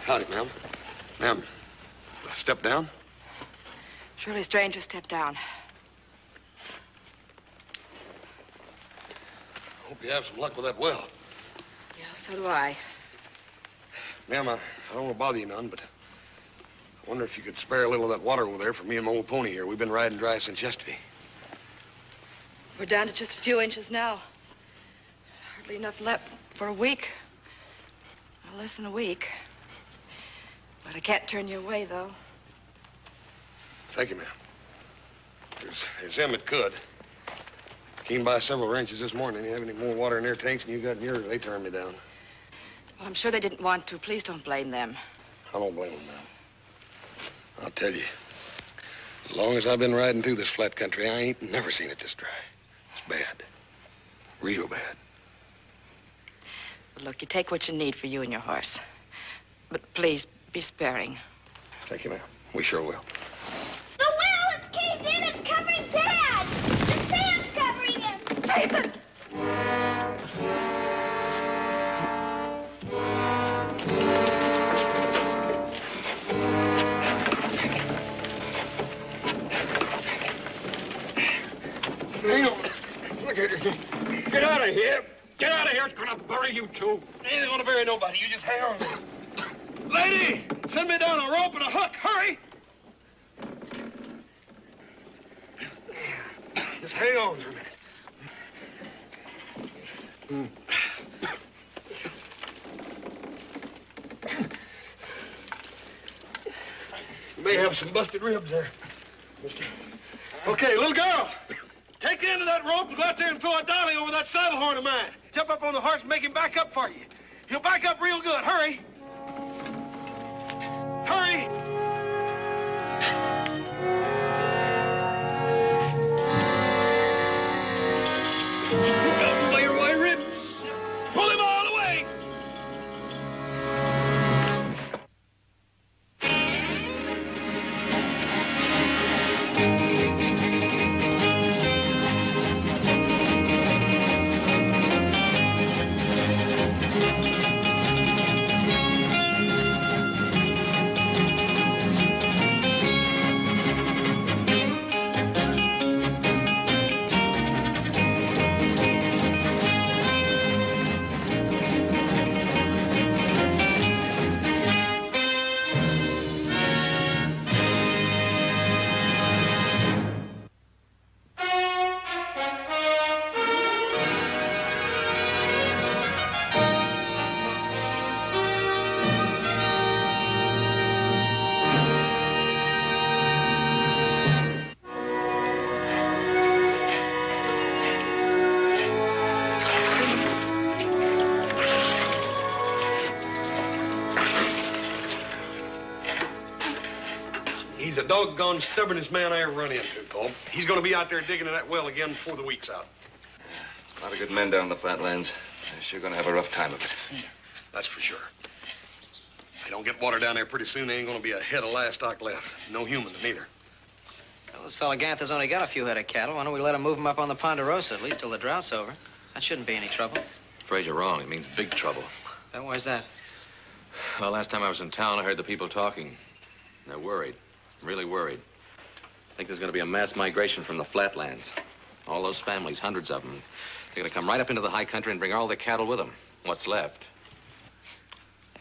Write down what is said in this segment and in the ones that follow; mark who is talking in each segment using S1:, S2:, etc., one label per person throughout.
S1: Howdy, ma'am. Ma'am, step down.
S2: Surely stranger step down.
S1: Hope you have some luck with that well.
S2: Yeah, so do I.
S1: Ma'am, I don't want to bother you none, but I wonder if you could spare a little of that water over there for me and my old pony here. We've been riding dry since yesterday.
S2: We're down to just a few inches now. Hardly enough left for a week. Well, less than a week. But I can't turn you away, though.
S1: Thank you, ma'am. There's them that could. Came by several ranches this morning. You have any more water in their tanks than you got in yours, they turned me down.
S2: Well, I'm sure they didn't want to. Please don't blame them.
S1: I don't blame them, ma'am. I'll tell you, as long as I've been riding through this flat country, I ain't never seen it this dry. It's bad. Real bad.
S2: Well, look, you take what you need for you and your horse. But please, be sparing.
S1: Thank you, ma'am. We sure will.
S3: The well! It's caved in! It's covering Dad! The sand's covering him!
S2: Jason!
S1: Hang on. Look at it. Get out of here. Get out of here. It's gonna bury you two. It ain't gonna bury nobody. You just hang on. Lady, send me down a rope and a hook. Hurry. Just hang on for a minute. You may have some busted ribs there, mister. Okay, little girl. Take the end of that rope and go out there and throw a dolly over that saddle horn of mine. Jump up on the horse and make him back up for you. He'll back up real good. Hurry. Hurry. Out by your white ribs. Pull him all the way. He's the doggone stubbornest man I ever run into, Cole. He's going to be out there digging in that well again before the week's out.
S4: A lot of good men down in the flatlands. They're sure going to have a rough time of it.
S1: That's for sure. If they don't get water down there pretty soon, there ain't going to be a head of livestock left. No humans, neither.
S5: Well, this fella Ganther's only got a few head of cattle. Why don't we let him move them up on the Ponderosa, at least till the drought's over? That shouldn't be any trouble.
S6: Afraid you're wrong. It means big trouble.
S5: Why's that?
S6: Well, last time I was in town, I heard the people talking. They're worried. Really worried. I think there's going to be a mass migration from the flatlands. All those families, hundreds of them. They're going to come right up into the high country and bring all their cattle with them. What's left.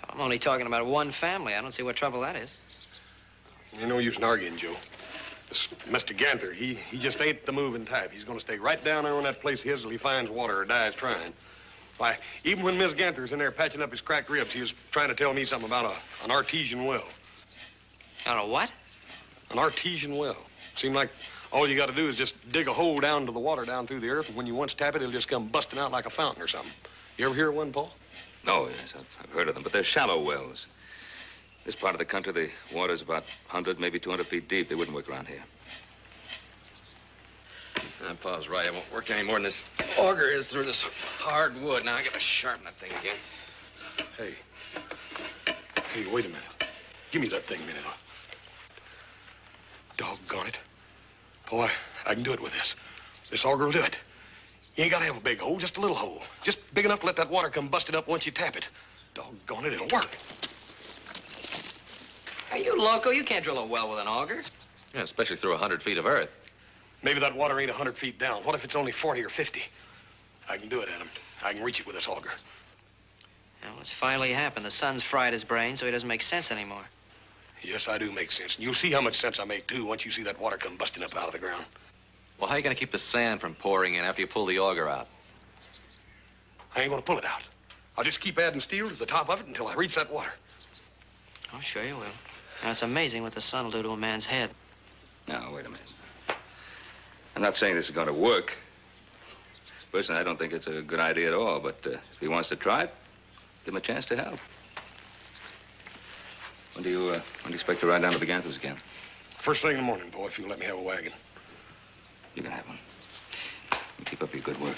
S5: I'm only talking about one family. I don't see what trouble that is.
S1: Ain't no use in arguing, Joe. This Mr. Ganther, he just ain't the moving type. He's going to stay right down there on that place of his till he finds water or dies trying. Why, even when Miss Ganther's in there patching up his cracked ribs, he was trying to tell me something about an artesian well.
S5: I don't know what?
S1: An artesian well. Seemed like all you got to do is just dig a hole down to the water down through the earth, and when you once tap it, it'll just come busting out like a fountain or something. You ever hear of one, Paul?
S4: No, yes, I've heard of them, but they're shallow wells. This part of the country, the water's about 100, maybe 200 feet deep. They wouldn't work around here.
S6: Pa's right. It won't work any more than this auger is through this hard wood. Now I gotta sharpen that thing again.
S1: Hey. Hey, wait a minute. Give me that thing a minute. Doggone it. Oh, I can do it with this. This auger will do it. You ain't gotta have a big hole, just a little hole. Just big enough to let that water come busted up once you tap it. Doggone it, it'll work.
S5: Are you loco? You can't drill a well with an auger.
S6: Yeah, especially through 100 feet of earth.
S1: Maybe that water ain't 100 feet down. What if it's only 40 or 50? I can do it, Adam. I can reach it with this auger.
S5: Well, it's finally happened. The sun's fried his brain, so he doesn't make sense anymore.
S1: Yes, I do make sense. And you'll see how much sense I make, too, once you see that water come busting up out of the ground.
S6: Well, how are you gonna keep the sand from pouring in after you pull the auger out?
S1: I ain't gonna pull it out. I'll just keep adding steel to the top of it until I reach that water.
S5: Oh, sure you will. Now, it's amazing what the sun will do to a man's head.
S4: Now, wait a minute. I'm not saying this is going to work. Personally, I don't think it's a good idea at all, but if he wants to try it, give him a chance to help. When do you expect to ride down to the Ganthers again?
S1: First thing in the morning, boy, if you'll let me have a wagon.
S4: You can have one. And keep up your good work.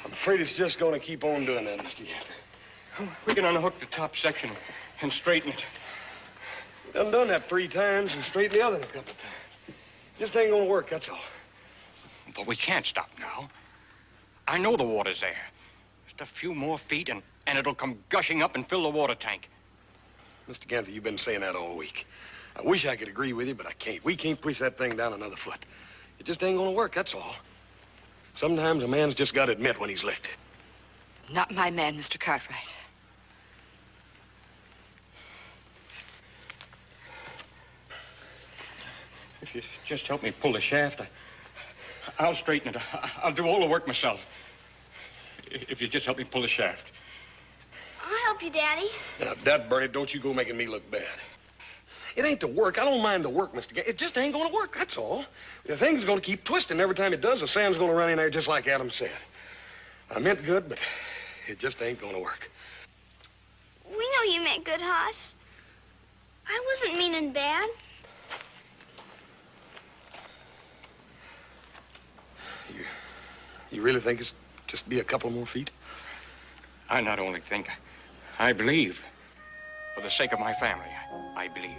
S1: I'm afraid it's just going to keep on doing that, Mr. Ganther.
S7: We can unhook the top section and straighten it.
S1: Done that 3 times and straightened the other a couple of times. Just ain't going to work, that's all.
S7: But we can't stop now. I know the water's there. Just a few more feet and it'll come gushing up and fill the water tank.
S1: Mr. Ganther, you've been saying that all week. I wish I could agree with you, but I can't. We can't push that thing down another foot. It just ain't going to work, that's all. Sometimes a man's just got to admit when he's licked.
S2: Not my man, Mr. Cartwright.
S7: If you just help me pull the shaft, I'll straighten it. I'll do all the work myself. If you just help me pull the shaft.
S3: I'll help you, Daddy.
S1: Now, Dad, Bernie, don't you go making me look bad. It ain't the work. I don't mind the work, Mr. Ganther. It just ain't going to work, that's all. The thing's going to keep twisting. Every time it does, the sand's going to run in there just like Adam said. I meant good, but it just ain't going to work.
S3: We know you meant good, Hoss. I wasn't meaning bad.
S1: You really think it's just be a couple more feet?
S7: I not only think, I believe. For the sake of my family, I believe.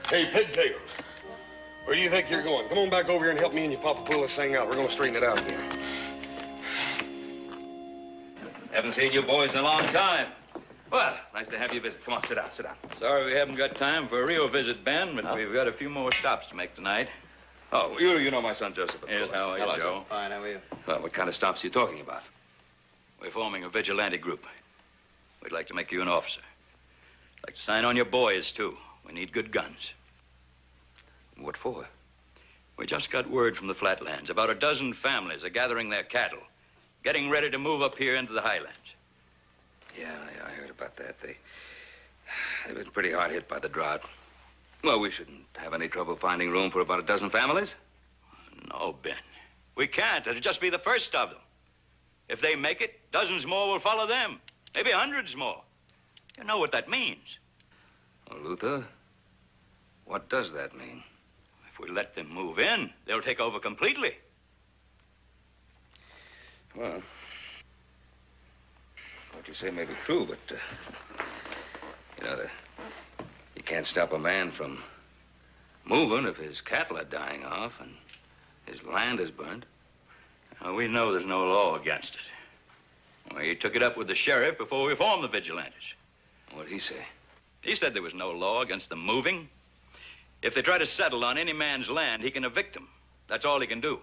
S1: Hey, Pigtails. Where do you think you're going? Come on back over here and help me and your papa pull this thing out. We're going to straighten it out again.
S4: Haven't seen you boys in a long time. Well, nice to have you visit. Come on, sit down, sit down.
S8: Sorry we haven't got time for a real visit, Ben, but we've got a few more stops to make tonight.
S4: Oh, you know my son Joseph, of
S8: Yes,
S4: course.
S8: how are you,
S4: Hello,
S8: Joe?
S5: Fine, how are you?
S4: Well, what kind of stops are you talking about?
S8: We're forming a vigilante group. We'd like to make you an officer. Like to sign on your boys, too. We need good guns.
S4: What for?
S8: We just got word from the flatlands. About a dozen families are gathering their cattle, getting ready to move up here into the highlands.
S4: Yeah, I heard about that. They've been pretty hard hit by the drought. Well, we shouldn't have any trouble finding room for about a dozen families.
S8: No, Ben. We can't. It'll just be the first of them. If they make it, dozens more will follow them. Maybe hundreds more. You know what that means.
S4: Well, Luther, what does that mean?
S8: If we let them move in, they'll take over completely.
S4: Well, what you say may be true, but, you can't stop a man from moving if his cattle are dying off and his land is burnt.
S8: Now, we know there's no law against it. Well, he took it up with the sheriff before we formed the vigilantes.
S4: What'd he say?
S8: He said there was no law against them moving. If they try to settle on any man's land, he can evict them. That's all he can do.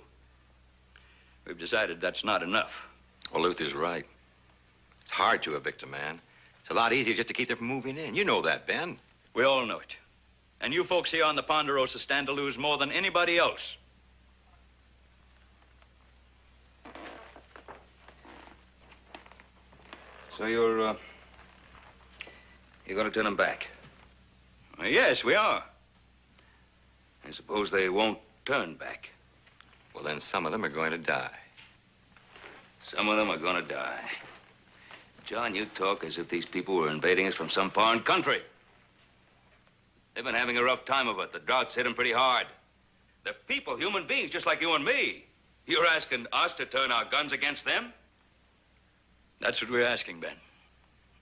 S8: We've decided that's not enough.
S6: Well, Luther's right. It's hard to evict a man. It's a lot easier just to keep them from moving in. You know that, Ben.
S8: We all know it. And you folks here on the Ponderosa stand to lose more than anybody else.
S4: So you're going to turn them back?
S8: Yes, we are.
S4: I suppose they won't turn back. Well, then some of them are going to die. Some of them are going to die. John, you talk as if these people were invading us from some foreign country. They've been having a rough time of it. The drought's hit them pretty hard. They're people, human beings, just like you and me. You're asking us to turn our guns against them?
S8: That's what we're asking, Ben.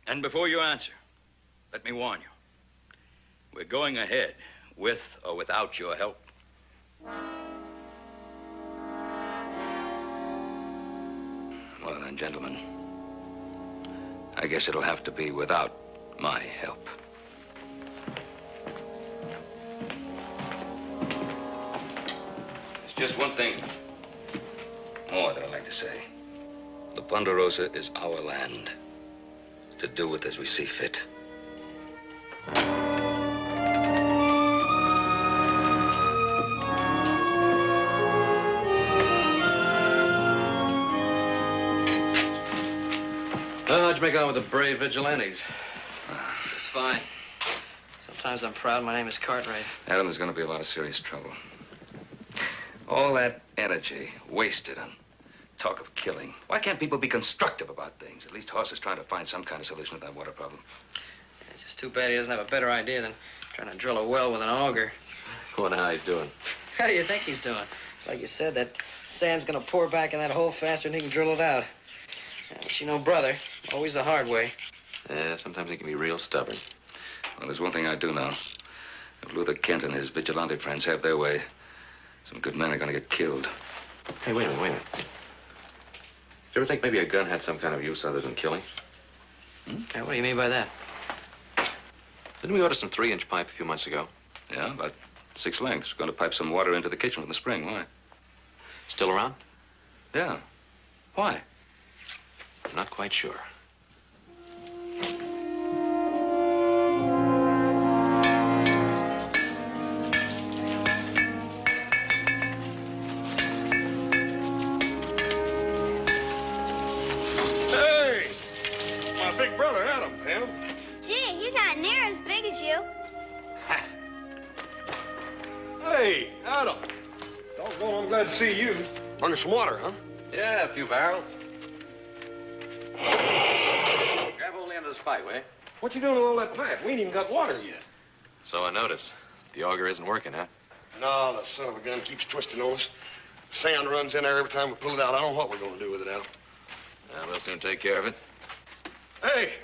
S8: And before you answer, let me warn you. We're going ahead, with or without your help.
S4: Well, then, gentlemen, I guess it'll have to be without my help. There's just one thing more that I'd like to say. The Ponderosa is our land, to do with as we see fit.
S6: How'd you make out with the brave vigilantes?
S5: Just fine. Sometimes I'm proud my name is Cartwright.
S4: Adam, there's going to be a lot of serious trouble. All that energy wasted on talk of killing. Why can't people be constructive about things? At least Hoss is trying to find some kind of solution to that water problem.
S5: It's just too bad he doesn't have a better idea than trying to drill a well with an auger.
S6: Wonder how he's doing.
S5: How do you think he's doing? It's like you said, that sand's gonna pour back in that hole faster than he can drill it out. But you know, brother, always the hard way.
S6: Yeah, sometimes he can be real stubborn.
S4: Well, there's one thing I do know. If Luther Kent and his vigilante friends have their way, some good men are going to get killed.
S6: Hey, wait a minute. Do you ever think maybe a gun had some kind of use other than killing?
S5: Hey, what do you mean by that?
S6: Didn't we order some 3-inch pipe a few months ago?
S4: Yeah, about 6 lengths. Going to pipe some water into the kitchen from the spring. Why?
S6: Still around?
S4: Yeah. Why?
S6: I'm not quite sure.
S1: Hey! My big brother, Adam. Adam?
S3: Gee, he's not near as big as you.
S1: Hey, Adam. Doggone, I'm glad to see you. Bring us some water, huh?
S6: Yeah, a few barrels. Grab hold of the end of this pipe, will you?
S1: What you doing with all that pipe? We ain't even got water yet.
S6: So I notice. The auger isn't working, huh?
S1: No, the son of a gun keeps twisting on us. Sand runs in there every time we pull it out. I don't know what we're going to do with it, Adam.
S6: We'll soon take care of it.
S1: Hey,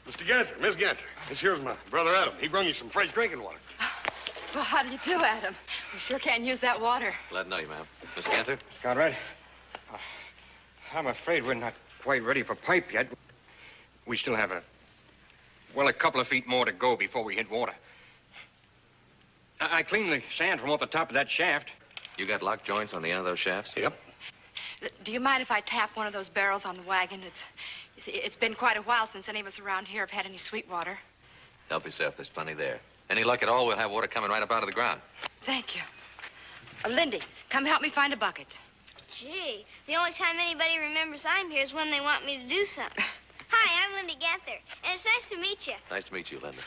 S1: Mr. Ganther, Miss Ganther. This here's my brother Adam. He brung you some fresh drinking water.
S2: Well, how do you do, Adam? We sure can use that water.
S6: Glad to know you, ma'am. Miss Ganther?
S7: Cartwright, I'm afraid we're not quite ready for pipe yet. We still have a couple of feet more to go before we hit water. I cleaned the sand from off the top of that shaft.
S6: You got lock joints on the end of those shafts?
S1: Yep.
S2: Do you mind if I tap one of those barrels on the wagon? You see, it's been quite a while since any of us around here have had any sweet water.
S6: Help yourself. There's plenty there. Any luck at all, we'll have water coming right up out of the ground.
S2: Thank you. Lindy, come help me find a bucket.
S3: Gee, the only time anybody remembers I'm here is when they want me to do something. Hi, I'm Lindy Ganther, and it's nice to meet you.
S6: Nice to meet you, Linda.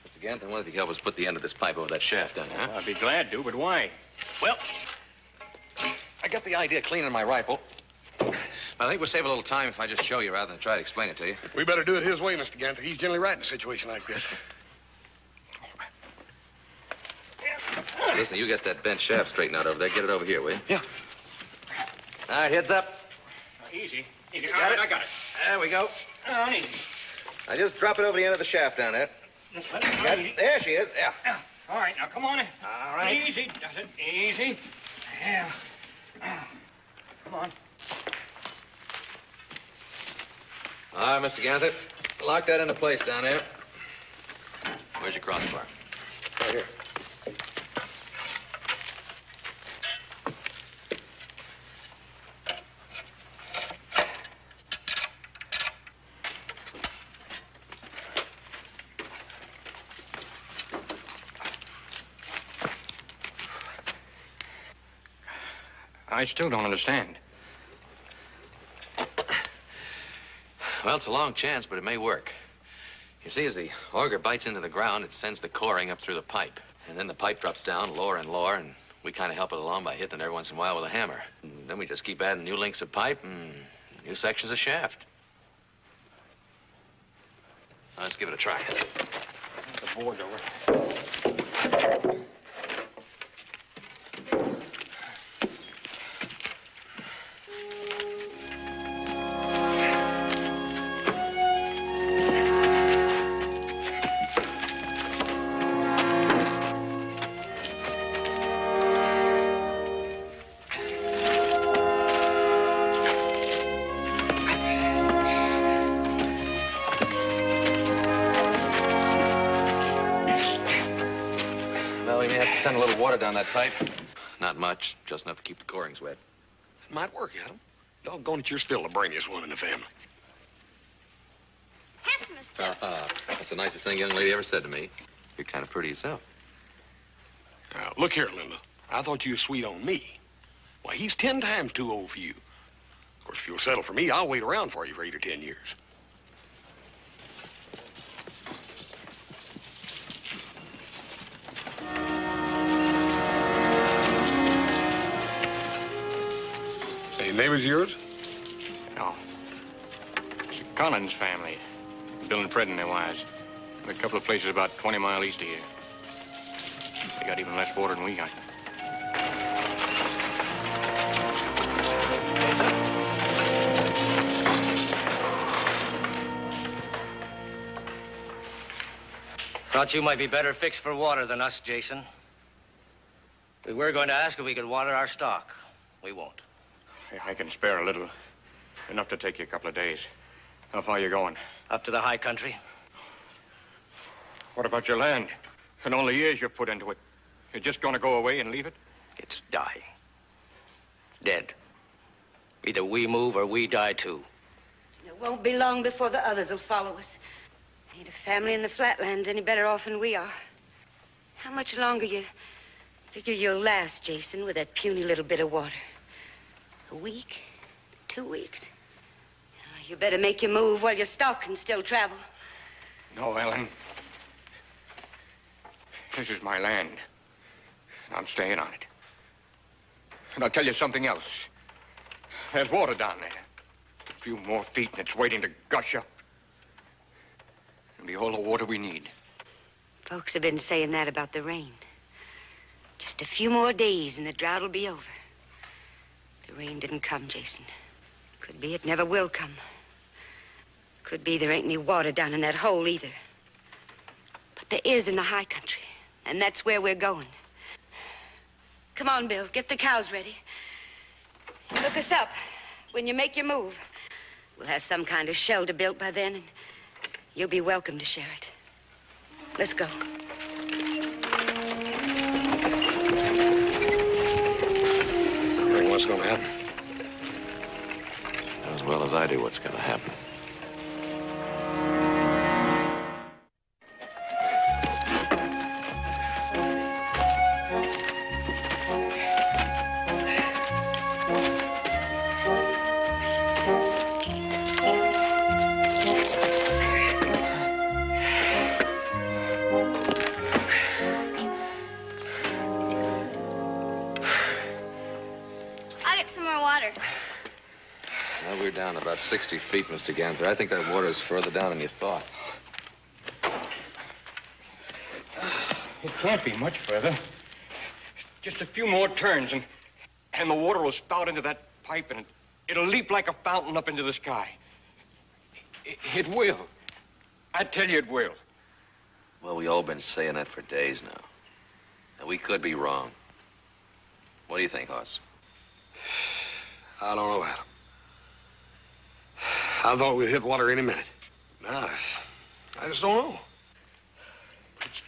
S6: Mr. Ganther, I wonder if you could help us put the end of this pipe over that shaft down there, huh?
S7: I'd be glad to, but why?
S6: Well, I got the idea of cleaning my rifle. I think we'll save a little time if I just show you rather than try to explain it to you.
S1: We better do it his way, Mr. Ganther. He's generally right in a situation like this.
S6: Listen, you get that bent shaft straightened out over there. Get it over here, will you?
S1: Yeah.
S6: All right, heads up.
S7: Easy.
S6: Got it?
S7: I got it.
S6: There we go.
S7: Easy.
S6: Now just drop it over the end of the shaft down there. Got it. There she is. Yeah.
S7: All right, now come on in.
S6: All right.
S7: Easy, does it? Easy. Yeah. Come on.
S6: All right, Mr. Ganther. Lock that into place down there. Where's your crossbar?
S1: Right here.
S7: I still don't understand.
S6: Well, it's a long chance, but it may work. You see, as the auger bites into the ground, it sends the coring up through the pipe. And then the pipe drops down lower and lower, and we kind of help it along by hitting it every once in a while with a hammer. And then we just keep adding new links of pipe and new sections of shaft. Let's give it a try.
S7: The board's over.
S6: Send a little water down that pipe. Not much, just enough to keep the corings wet.
S1: It might work, Adam. Doggone it, you're still the brainiest one in the family.
S3: Handsome as too.
S6: That's the nicest thing a young lady ever said to me. You're kind of pretty yourself.
S1: Now, look here, Linda. I thought you were sweet on me. Why, he's 10 times too old for you. Of course, if you'll settle for me, I'll wait around for you for 8 or 10 years. Any neighbors of yours?
S7: No. It's the Collins family. Bill and Fred and their wives. A couple of places about 20 miles east of here. They got even less water than we got.
S9: Thought you might be better fixed for water than us, Jason. We were going to ask if we could water our stock. We won't.
S7: I can spare a little. Enough to take you a couple of days. How far are you going?
S9: Up to the high country.
S7: What about your land? And all the years you've put into it? You're just going to go away and leave it?
S9: It's dying. Dead. Either we move or we die too.
S10: It won't be long before the others will follow us. Ain't a family in the flatlands any better off than we are. How much longer you figure you'll last, Jason, with that puny little bit of water? A week? 2 weeks? You better make your move while your stock can still travel.
S7: No, Ellen. This is my land. And I'm staying on it. And I'll tell you something else. There's water down there. A few more feet and it's waiting to gush up. It'll be all the water we need.
S10: Folks have been saying that about the rain. Just a few more days and the drought will be over. The rain didn't come, Jason. Could be it never will come. Could be there ain't any water down in that hole either. But there is in the high country, and that's where we're going. Come on, Bill, get the cows ready. Look us up when you make your move. We'll have some kind of shelter built by then, and you'll be welcome to share it. Let's go.
S1: What's going to happen?
S6: As well as I do what's going to happen. Well, we're down about 60 feet, Mr. Ganther. I think that water's further down than you thought.
S7: It can't be much further. Just a few more turns, and the water will spout into that pipe, and it'll leap like a fountain up into the sky. It will. I tell you it will.
S6: Well, we all been saying that for days now. And we could be wrong. What do you think, Hoss?
S1: I don't know, Adam. I thought we'd hit water any minute. Nah, I just don't know.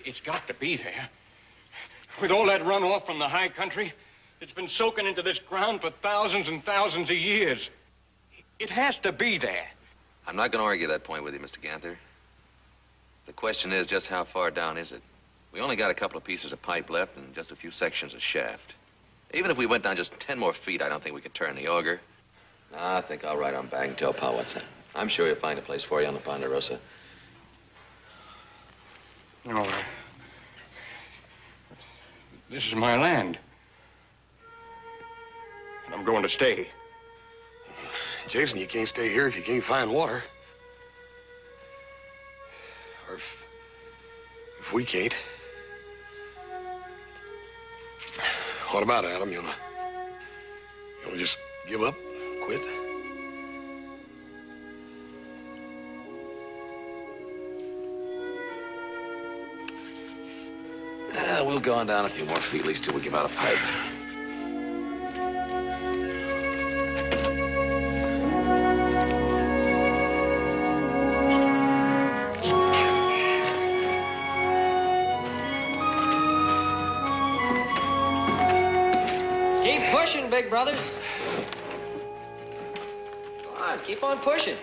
S7: It's got to be there. With all that runoff from the high country, it's been soaking into this ground for thousands and thousands of years. It has to be there.
S6: I'm not going to argue that point with you, Mr. Ganther. The question is, just how far down is it? We only got a couple of pieces of pipe left and just a few sections of shaft. Even if we went down just 10 more feet, I don't think we could turn the auger. I think I'll ride on back and tell Pa what's that. I'm sure you'll find a place for you on the Ponderosa.
S7: No, this is my land. And I'm going to stay.
S1: Jason, you can't stay here if you can't find water. Or if we can't. What about it, Adam? You'll just give up? Quit?
S6: We'll go on down a few more feet, at least till we give out a pipe.
S5: Keep pushing, big brothers. Come on, keep on pushing.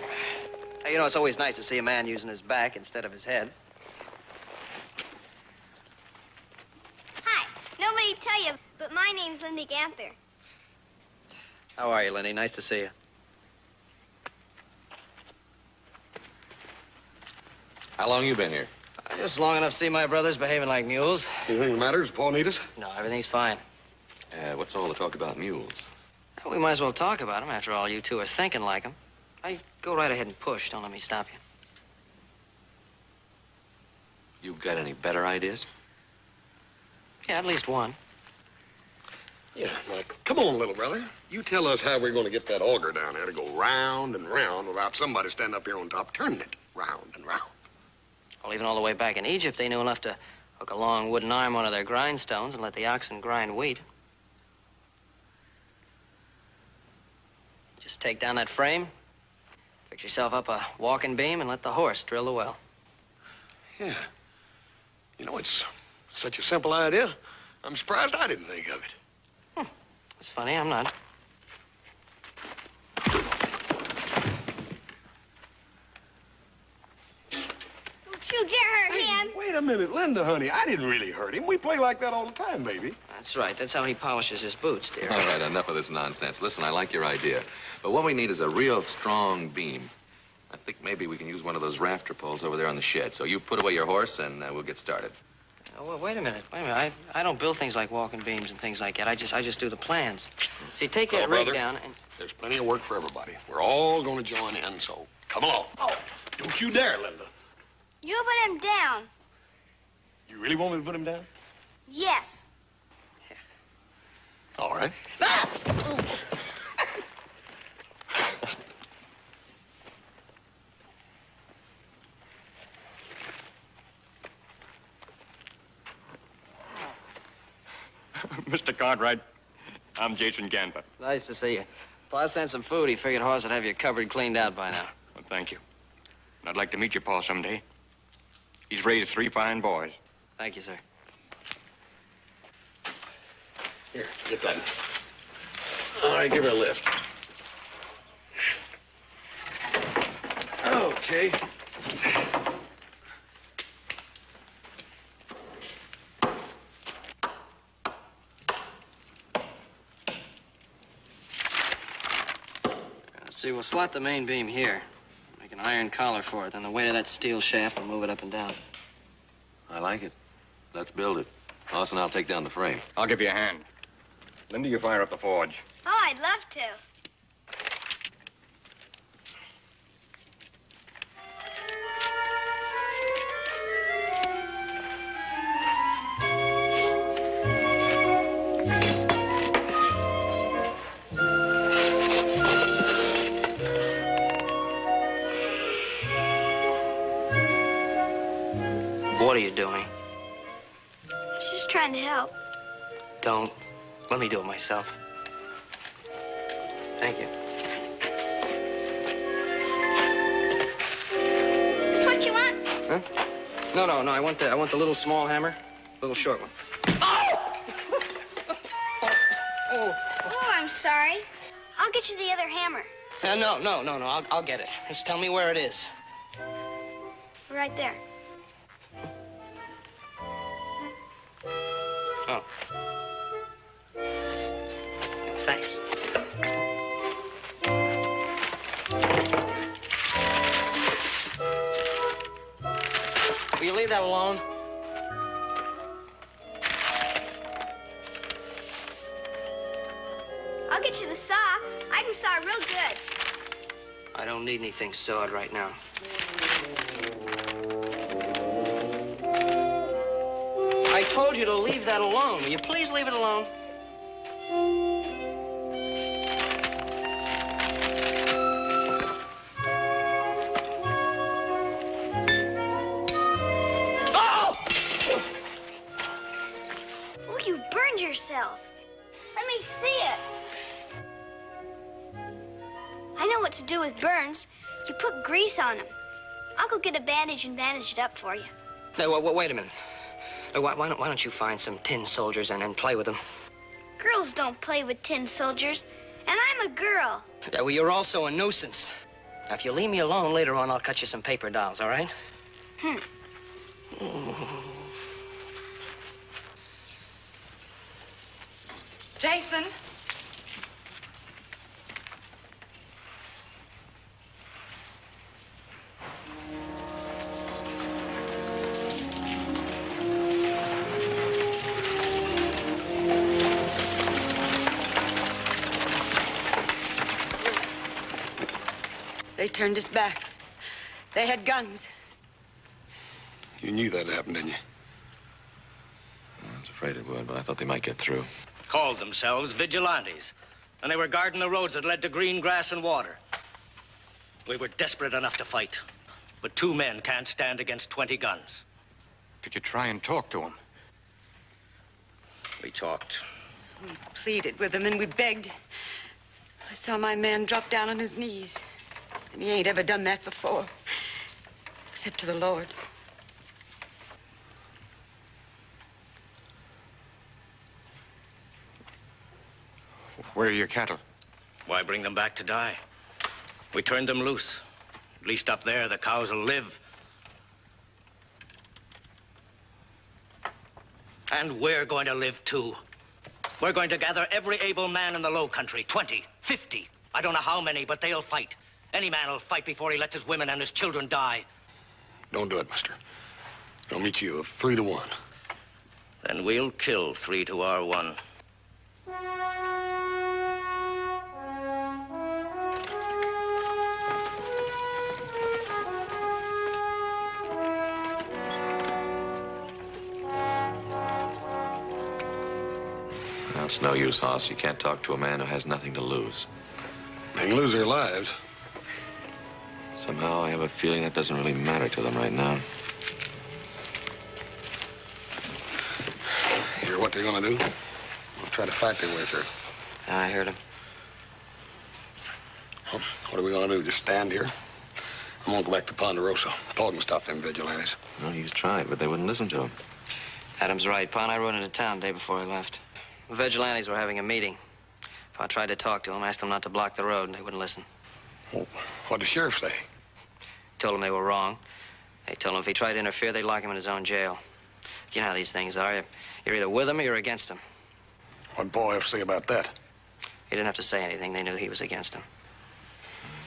S5: Hey, you know, it's always nice to see a man using his back instead of his head.
S3: Hi. Nobody tell you, but my name's Lindy Ganther.
S5: How are you, Lenny? Nice to see you.
S6: How long you been here?
S5: Just long enough to see my brothers behaving like mules.
S1: Anything the matter? Does Paul need us?
S5: No, everything's fine.
S6: What's all the talk about mules?
S5: Well, we might as well talk about them. After all, you two are thinking like them. Hey, go right ahead and push. Don't let me stop you.
S6: You got any better ideas?
S5: Yeah, at least one.
S1: Yeah, now, come on, little brother. You tell us how we're going to get that auger down there to go round and round without somebody standing up here on top turning it round and round.
S5: Well, even all the way back in Egypt, they knew enough to hook a long wooden arm onto their grindstones and let the oxen grind wheat. Just take down that frame, fix yourself up a walking beam, and let the horse drill the well.
S1: Yeah. You know, it's such a simple idea. I'm surprised I didn't think of it.
S5: It's funny, I'm not.
S3: Don't you dare hurt him.
S1: Wait a minute, Linda, honey. I didn't really hurt him. We play like that all the time, baby.
S5: That's right. That's how he polishes his boots, dear.
S6: All right, enough of this nonsense. Listen, I like your idea. But what we need is a real strong beam. I think maybe we can use one of those rafter poles over there on the shed. So you put away your horse, and we'll get started.
S5: Oh, well, wait a minute. I don't build things like walking beams and things like that. I just do the plans. See, take that rig
S1: brother,
S5: down and...
S1: There's plenty of work for everybody. We're all going to join in, so come along. Oh, don't you dare, Linda.
S3: You put him down.
S1: You really want me to put him down?
S3: Yes.
S1: All right.
S7: Mr. Cartwright, I'm Jason Ganther.
S5: Nice to see you. If I sent some food, he figured Hoss would have your cupboard cleaned out by now.
S7: Well, thank you. And I'd like to meet your pa someday. He's raised 3 fine boys.
S5: Thank you, sir.
S1: Here, get that. All right, give her a lift. Okay.
S5: See, we'll slot the main beam here. Make an iron collar for it. Then the weight of that steel shaft will move it up and down.
S6: I like it. Let's build it. Hoss and I'll take down the frame.
S7: I'll give you a hand. Linda, you fire up the forge.
S3: Oh, I'd love to.
S5: What are you doing?
S3: She's trying to help.
S5: Don't. Let me do it myself. Thank you.
S3: That's what you want?
S5: Huh? No. I want the little small hammer, little short one.
S3: Oh, I'm sorry. I'll get you the other hammer.
S5: No. I'll get it. Just tell me where it is.
S3: Right there.
S5: Oh. Thanks. Will you leave that alone?
S3: I'll get you the saw. I can saw real good.
S5: I don't need anything sawed right now. I told you to leave that alone. Will you please leave it alone?
S3: Oh, you burned yourself. Let me see it. I know what to do with burns. You put grease on them. I'll go get a bandage and bandage it up for you.
S5: Hey, wait a minute. Why don't you find some tin soldiers and play with them?
S3: Girls don't play with tin soldiers, and I'm a girl.
S5: Yeah, well, you're also a nuisance. Now, if you leave me alone, later on, I'll cut you some paper dolls, all right?
S2: Jason?
S10: They turned us back. They had guns.
S1: You knew that'd happen, didn't you?
S6: I was afraid it would, but I thought they might get through.
S9: Called themselves vigilantes, and they were guarding the roads that led to green grass and water. We were desperate enough to fight, but 2 men can't stand against 20 guns.
S7: Did you try and talk to him?
S9: We talked.
S10: We pleaded with them and we begged. I saw my man drop down on his knees. And he ain't ever done that before. Except to the Lord.
S7: Where are your cattle?
S9: Why bring them back to die? We turned them loose. At least up there, the cows will live. And we're going to live, too. We're going to gather every able man in the Low Country, 20, 50. I don't know how many, but they'll fight. Any man will fight before he lets his women and his children die.
S1: Don't do it, mister. I'll meet you 3 to 1.
S9: Then we'll kill 3 to our 1.
S6: Well, it's no use, Hoss. You can't talk to a man who has nothing to lose.
S1: They can lose their lives.
S6: Somehow I have a feeling that doesn't really matter to them right now.
S1: You hear what they're gonna do? They'll try to fight their way through.
S5: I heard him.
S1: Well, what are we gonna do? Just stand here? I'm gonna go back to Ponderosa. Paul can stop them vigilantes.
S6: Well, he's tried, but they wouldn't listen to him.
S5: Adam's right. Pa and I rode into town the day before I left. The vigilantes were having a meeting. Pa tried to talk to them, asked them not to block the road, and they wouldn't listen.
S1: Well, what'd the sheriff say?
S5: Told him they were wrong. They told him if he tried to interfere, they'd lock him in his own jail. You know how these things are. You're either with them or you're against them.
S1: What'd Paul have to say about that?
S5: He didn't have to say anything. They knew he was against them.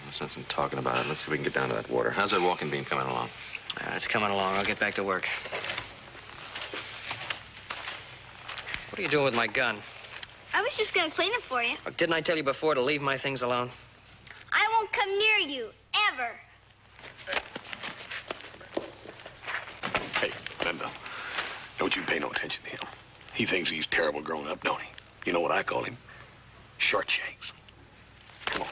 S6: No sense in talking about it. Let's see if we can get down to that water. How's that walking beam coming along?
S5: It's coming along. I'll get back to work. What are you doing with my gun?
S3: I was just gonna clean it for you.
S5: Didn't I tell you before to leave my things alone?
S3: I won't come near you, ever.
S1: Hey, Linda, don't you pay no attention to him. He thinks he's terrible grown up, don't he? You know what I call him? Short shakes. Come on.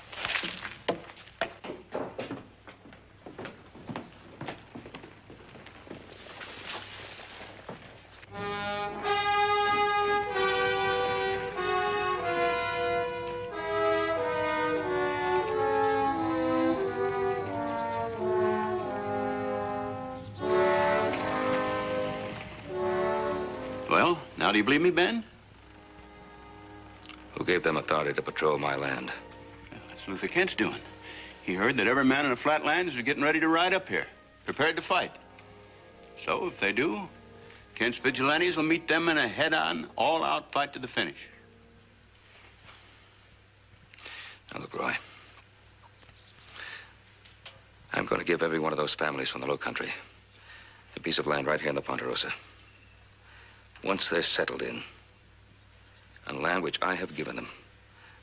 S8: Well, now do you believe me, Ben?
S4: Who gave them authority to patrol my land?
S8: That's Luther Kent's doing. He heard that every man in the flatlands is getting ready to ride up here, prepared to fight. So if they do, Kent's vigilantes will meet them in a head-on, all-out fight to the finish.
S4: Now, look, Roy. I'm going to give every one of those families from the Low Country A piece of land right here in the Ponderosa. Once they're settled in, on land which I have given them,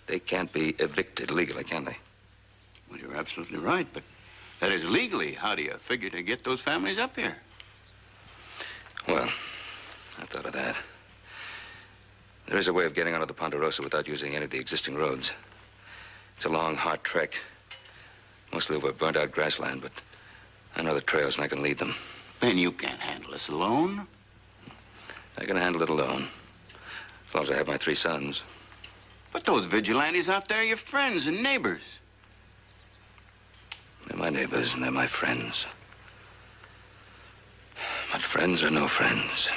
S4: they can't be evicted legally, can they?
S8: Well, you're absolutely right, but that is legally. How do you figure to get those families up here?
S4: Well, I thought of that. There is a way of getting onto the Ponderosa without using any of the existing roads. It's a long, hard trek, mostly over burnt-out grassland, but I know the trails and I can lead them.
S8: Ben, you can't handle this alone.
S4: I can handle it alone, as long as I have my 3 sons.
S8: But those vigilantes out there are your friends and neighbors.
S4: They're my neighbors and they're my friends. But friends are no friends.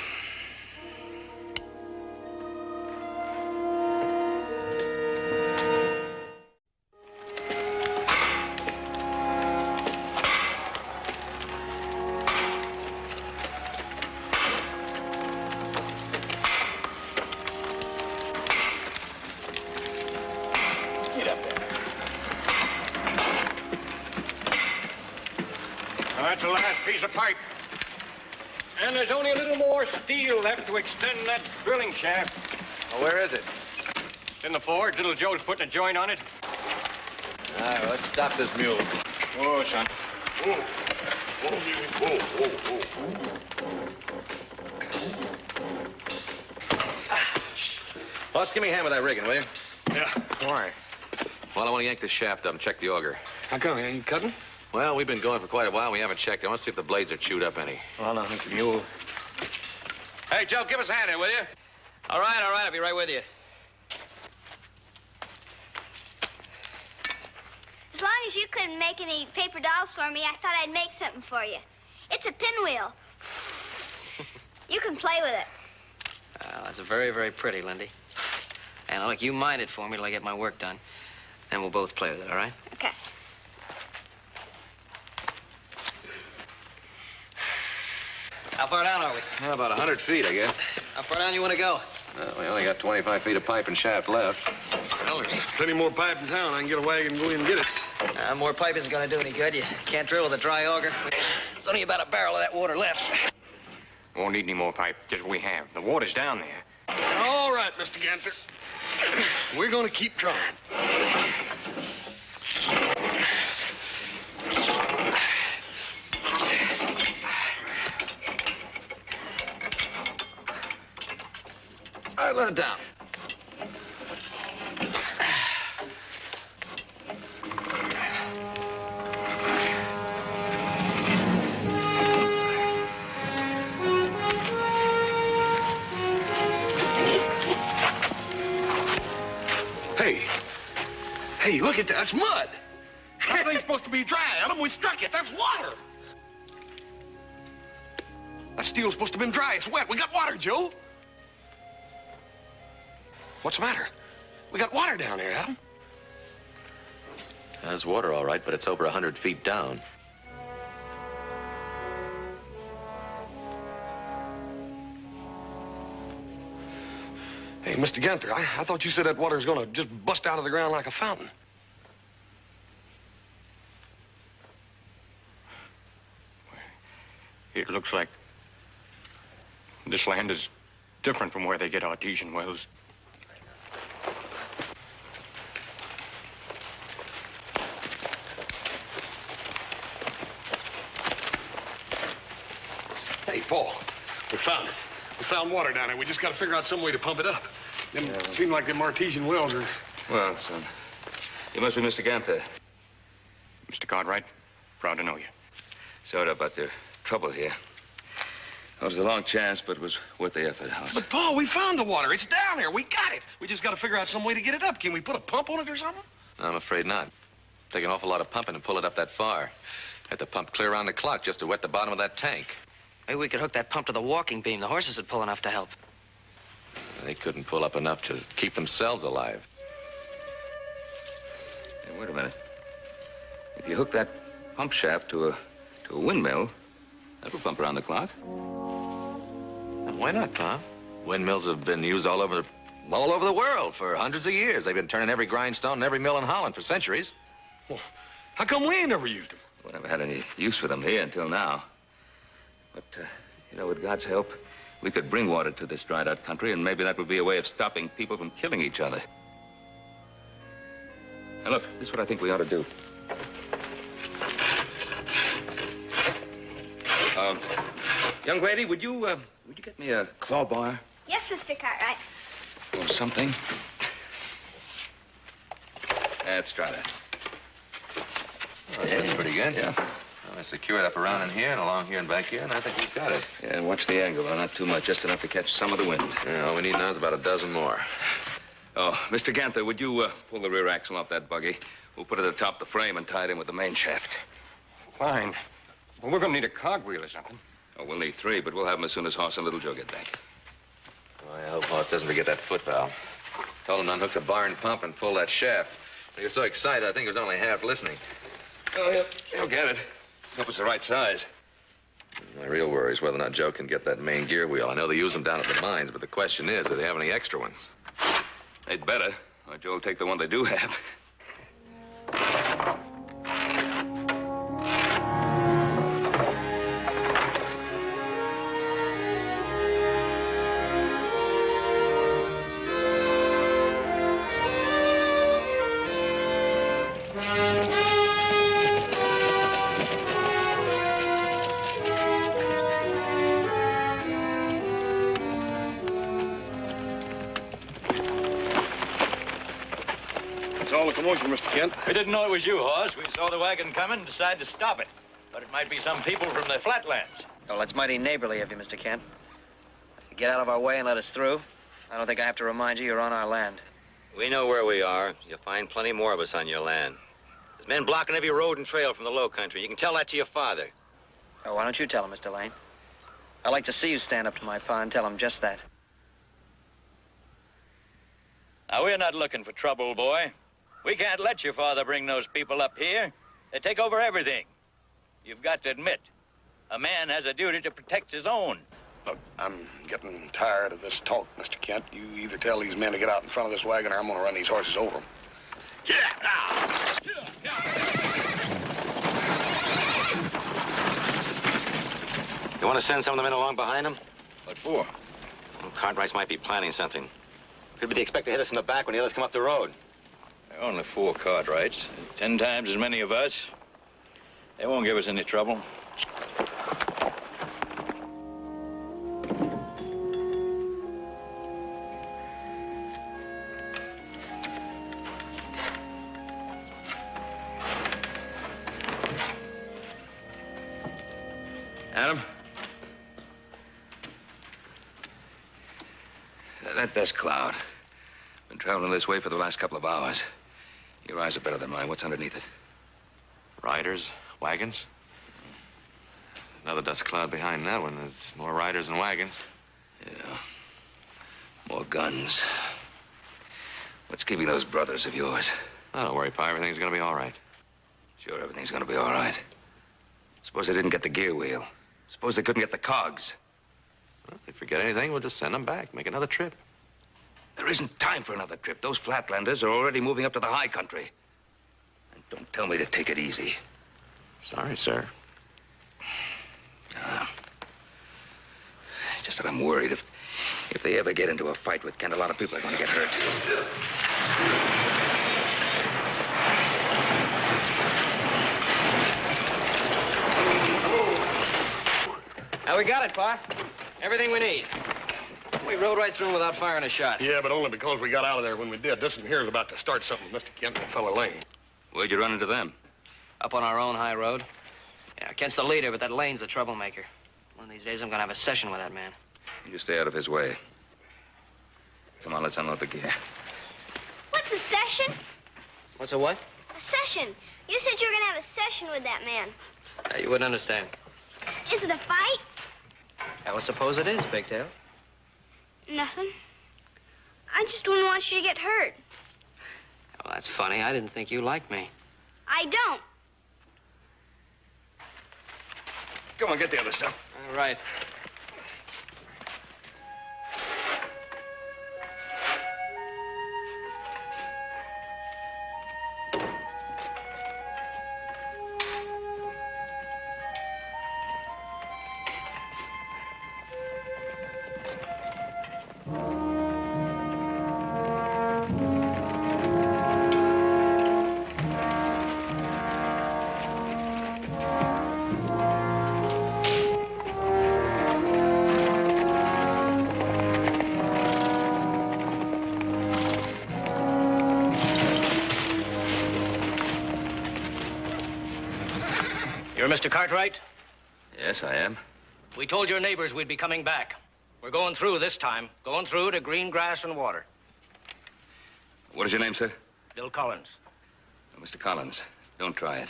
S7: That's the last piece of pipe. And there's only a little more steel left to extend that drilling shaft.
S6: Well, where is it?
S7: It's in the forge. Little Joe's putting a joint on it.
S6: All right, well, let's stop this mule.
S7: Oh, son.
S1: Whoa. Whoa, whoa, whoa, whoa.
S6: Boss, give me a hand with that rigging, will you?
S1: Yeah.
S7: Why?
S6: Well, I want to yank the shaft up and check the auger.
S1: How come? Ain't you cutting?
S6: Well, we've been going for quite a while. We haven't checked. I want to see if the blades are chewed up any.
S7: Well, now, the mule.
S6: Hey, Joe, give us a hand here, will you?
S5: All right, I'll be right with you.
S3: As long as you couldn't make any paper dolls for me, I thought I'd make something for you. It's a pinwheel. You can play with it.
S5: That's very, very pretty, Lindy. And look, you mind it for me till I get my work done. And we'll both play with it, all right?
S3: Okay.
S5: How far down are we?
S6: Yeah, about 100 feet, I guess.
S5: How far down you want to go?
S6: We only got 25 feet of pipe and shaft left.
S1: Well, there's plenty more pipe in town. I can get a wagon and go in and get it.
S5: More pipe isn't going to do any good. You can't drill with a dry auger. There's only about a barrel of that water left.
S7: Won't need any more pipe, just what we have. The water's down there.
S1: All right, Mr. Ganther. We're going to keep trying.
S6: All right, let it down.
S1: Hey, look at that. That's mud. That thing's supposed to be dry, Adam. We struck it. That's water. That steel's supposed to have been dry. It's wet. We got water, Joe. What's the matter? We got water down there, Adam.
S6: There's water, all right, but it's over 100 feet down.
S1: Hey, Mr. Ganther, I thought you said that water was going to just bust out of the ground like a fountain.
S7: It looks like this land is different from where they get artesian wells.
S1: Hey, Paul, we found it. We found water down there. We just got to figure out some way to pump it up. Them seem like them artesian wells are...
S4: Well, son, you must be Mr. Ganther.
S7: Mr. Cartwright, proud to know you.
S4: Sorry about the trouble here. It was a long chance, but it was worth the effort, House.
S1: But, Paul, we found the water. It's down there. We got it. We just got to figure out some way to get it up. Can we put a pump on it or something?
S6: I'm afraid not. Take an awful lot of pumping to pull it up that far. Have to pump clear around the clock just to wet the bottom of that tank.
S5: Maybe we could hook that pump to the walking beam. The horses would pull enough to help.
S6: They couldn't pull up enough to keep themselves alive.
S4: Hey, wait a minute. If you hook that pump shaft to a windmill, that will pump around the clock.
S6: Why not, Pa? Windmills have been used all over the world for hundreds of years. They've been turning every grindstone and every mill in Holland for centuries.
S1: Well, how come we ain't never used them?
S4: We never had any use for them here until now. But, with God's help, we could bring water to this dried-out country, and maybe that would be a way of stopping people from killing each other. Now, look, this is what I think we ought to do. Young lady, would you get me a claw bar?
S3: Yes, Mr. Cartwright.
S4: Or something? Let's try that.
S6: Oh, that's pretty good.
S4: Yeah.
S6: Well, I secure it up around in here and along here and back here, and I think we've got it.
S4: Yeah, and watch the angle, though. Not too much, just enough to catch some of the wind.
S6: Yeah, all we need now is about a dozen more.
S4: Oh, Mr. Ganther, would you pull the rear axle off that buggy? We'll put it atop the frame and tie it in with the main shaft.
S7: Fine. Well, we're going to need a cogwheel or something.
S4: Oh, we'll need 3, but we'll have them as soon as Hoss and Little Joe get back.
S6: Well, I hope Hoss doesn't forget that foot valve. Told him to unhook the barn pump and pull that shaft. He was so excited, I think he was only half listening.
S4: Oh, he'll get it. Let's hope it's the right size.
S6: My real worry is whether or not Joe can get that main gear wheel. I know they use them down at the mines, but the question is, do they have any extra ones?
S4: They'd better, or Joe will take the one they do have.
S1: It's all the commotion, Mr. Kent.
S11: We didn't know it was you, Hoss. We saw the wagon coming and decided to stop it. But it might be some people from the flatlands.
S5: Well, that's mighty neighborly of you, Mr. Kent. Get out of our way and let us through. I don't think I have to remind you you're on our land.
S11: We know where we are. You'll find plenty more of us on your land. There's men blocking every road and trail from the low country. You can tell that to your father.
S5: Oh, why don't you tell him, Mr. Lane? I'd like to see you stand up to my pa and tell him just that.
S11: Now, we're not looking for trouble, boy. We can't let your father bring those people up here. They take over everything. You've got to admit, a man has a duty to protect his own.
S1: Look, I'm getting tired of this talk, Mr. Kent. You either tell these men to get out in front of this wagon or I'm going to run these horses over them. Yeah, now!
S11: You want to send some of the men along behind them?
S4: What for?
S11: Well, Cartwrights might be planning something. Could be they expect to hit us in the back when the others come up the road. There are only 4 Cartwrights, 10 times as many of us. They won't give us any trouble.
S4: Adam? That's Cloud. Been traveling this way for the last couple of hours. Your eyes are better than mine. What's underneath it?
S6: Riders, wagons. Another dust cloud behind that one. There's more riders and wagons.
S4: Yeah. More guns. What's keeping those brothers of yours?
S6: Oh, don't worry, Pa. Everything's gonna be all right.
S4: Sure, everything's gonna be all right. Suppose they didn't get the gear wheel. Suppose they couldn't get the cogs.
S6: Well, if they forget anything, we'll just send them back. Make another trip.
S4: There isn't time for another trip. Those flatlanders are already moving up to the high country. And don't tell me to take it easy.
S6: Sorry, sir.
S4: Just that I'm worried if they ever get into a fight with Kent, a lot of people are going to get hurt.
S5: Now, we got it, Pa. Everything we need. We rode right through without firing a shot.
S1: Yeah, but only because we got out of there when we did. This one here is about to start something, Mr. Kent and that fella Lane.
S4: Where'd you run into them?
S5: Up on our own high road. Yeah, Kent's the leader, but that Lane's the troublemaker. One of these days, I'm gonna have a session with that man.
S4: You stay out of his way. Come on, let's unload the gear.
S3: What's a session?
S5: What's a what?
S3: A session. You said you were gonna have a session with that man.
S5: You wouldn't understand.
S3: Is it a fight?
S5: I would suppose it is, Pigtails.
S3: Nothing. I just wouldn't want you to get hurt.
S5: Well, that's funny. I didn't think you liked me.
S3: I don't.
S4: Come on, get the other stuff.
S5: All right.
S9: Mr. Cartwright?
S4: Yes, I am.
S9: We told your neighbors we'd be coming back. We're going through this time. Going through to green grass and water.
S4: What is your name, sir?
S9: Bill Collins.
S4: Mr. Collins, don't try it.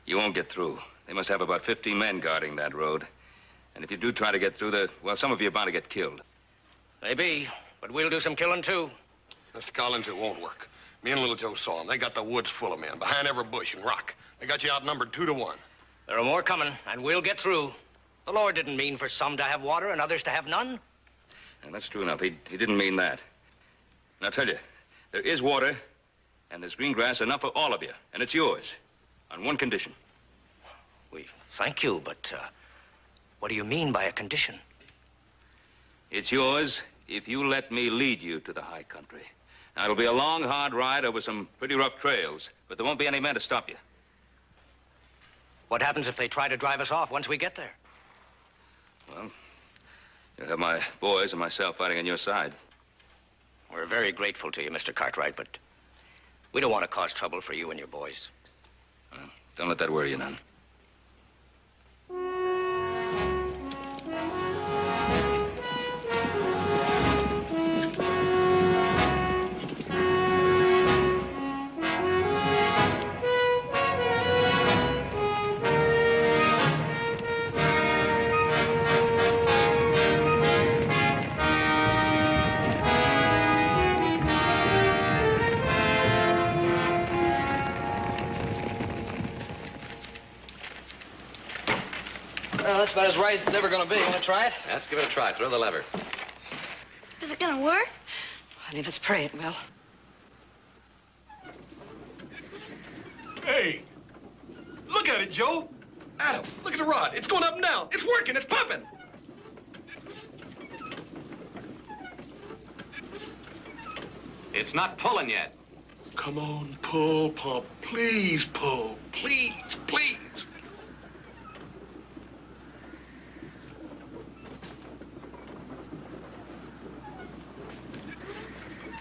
S4: You won't get through. They must have about 50 men guarding that road. And if you do try to get through, well, some of you are bound to get killed.
S9: Maybe, but we'll do some killing, too.
S1: Mr. Collins, it won't work. Me and Little Joe saw them. They got the woods full of men, behind every bush and rock. They got you outnumbered 2 to 1.
S9: There are more coming, and we'll get through. The Lord didn't mean for some to have water and others to have none.
S4: And that's true enough. He didn't mean that. And I'll tell you, there is water, and there's green grass enough for all of you, and it's yours, on one condition.
S9: We thank you, but what do you mean by a condition?
S4: It's yours if you let me lead you to the high country. Now, it'll be a long, hard ride over some pretty rough trails, but there won't be any men to stop you.
S9: What happens if they try to drive us off once we get there?
S4: Well, you'll have my boys and myself fighting on your side.
S9: We're very grateful to you, Mr. Cartwright, but we don't want to cause trouble for you and your boys.
S4: Well, don't let that worry you none.
S5: Well, that's about as right as it's ever gonna be. Want to try it?
S6: Let's give it a try. Throw the lever.
S3: Is it gonna work?
S2: Honey, let's pray it will.
S1: Hey, look at it, Joe. Adam, look at the rod. It's going up and down. It's working. It's pumping.
S6: It's not pulling yet.
S1: Come on, pull, pump. Please, pull. Please, please.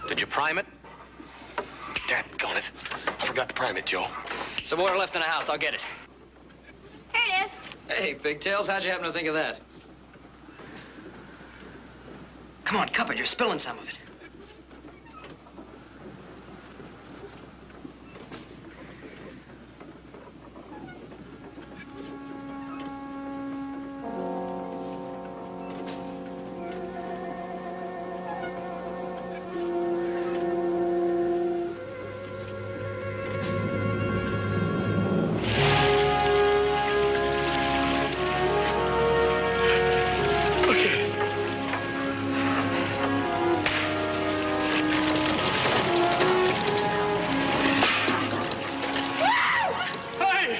S9: Did you prime it?
S1: Daggone it. I forgot to prime it, Joe.
S5: Some water left in the house. I'll get it.
S3: Here it is.
S5: Hey, Pigtails, how'd you happen to think of that? Come on, cup it. You're spilling some of it.
S1: Hey,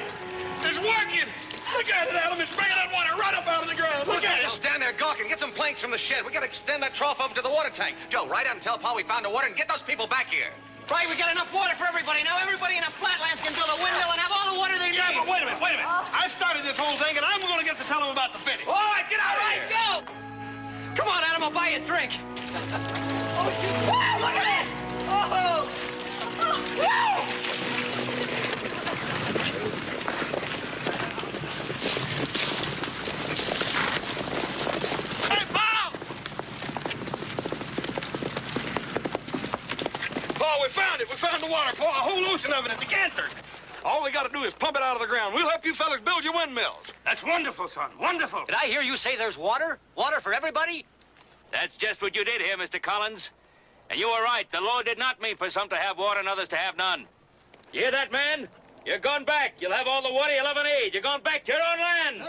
S1: it's working. Look at it, Adam. It's bringing that water right up out of the ground. Look at it.
S6: Just stand there gawking. Get some planks from the shed. We gotta extend that trough over to the water tank. Joe, ride out and tell Pa we found the water and get those people back here.
S5: Right, we got enough water for everybody. Now everybody in the flatlands can build a windmill and have all the water they need.
S1: Yeah, but wait a minute, wait a minute. I started this whole thing, and I'm going to get to tell them about the finish.
S5: All right, get out of here. Go! Come on, Adam, I'll buy you a drink.
S3: Wow, look at it! Oh!
S1: Hey, Paul! Paul, we found it. We found the water, Paul. A whole ocean of it at the Ganther. All we got to do is pump it out of the ground. We'll help you fellas build your windmills.
S9: That's wonderful, son. Wonderful. Did I hear you say there's water? Water for everybody?
S11: That's just what you did here, Mr. Collins. And you were right. The Lord did not mean for some to have water and others to have none. You hear that, man? You're going back. You'll have all the water you'll ever need. You're going back to your own land.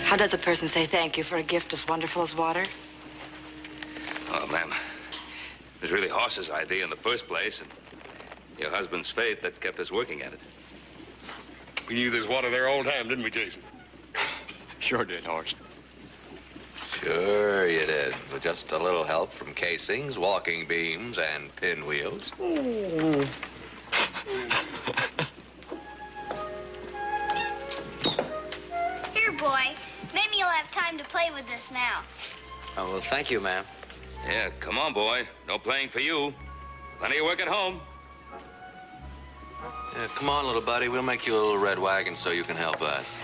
S2: How does a person say thank you for a gift as wonderful as water?
S4: Oh, ma'am, it was really Hoss's idea in the first place, and your husband's faith that kept us working at it.
S1: We knew there was water there all the time, didn't we, Jason?
S7: Sure did, Horace.
S6: Sure you did. With just a little help from casings, walking beams, and pinwheels.
S3: Here, boy. Maybe you'll have time to play with this now.
S5: Oh, well, thank you, ma'am.
S11: Yeah, come on, boy. No playing for you. Plenty of work at home.
S6: Yeah, come on, little buddy. We'll make you a little red wagon so you can help us.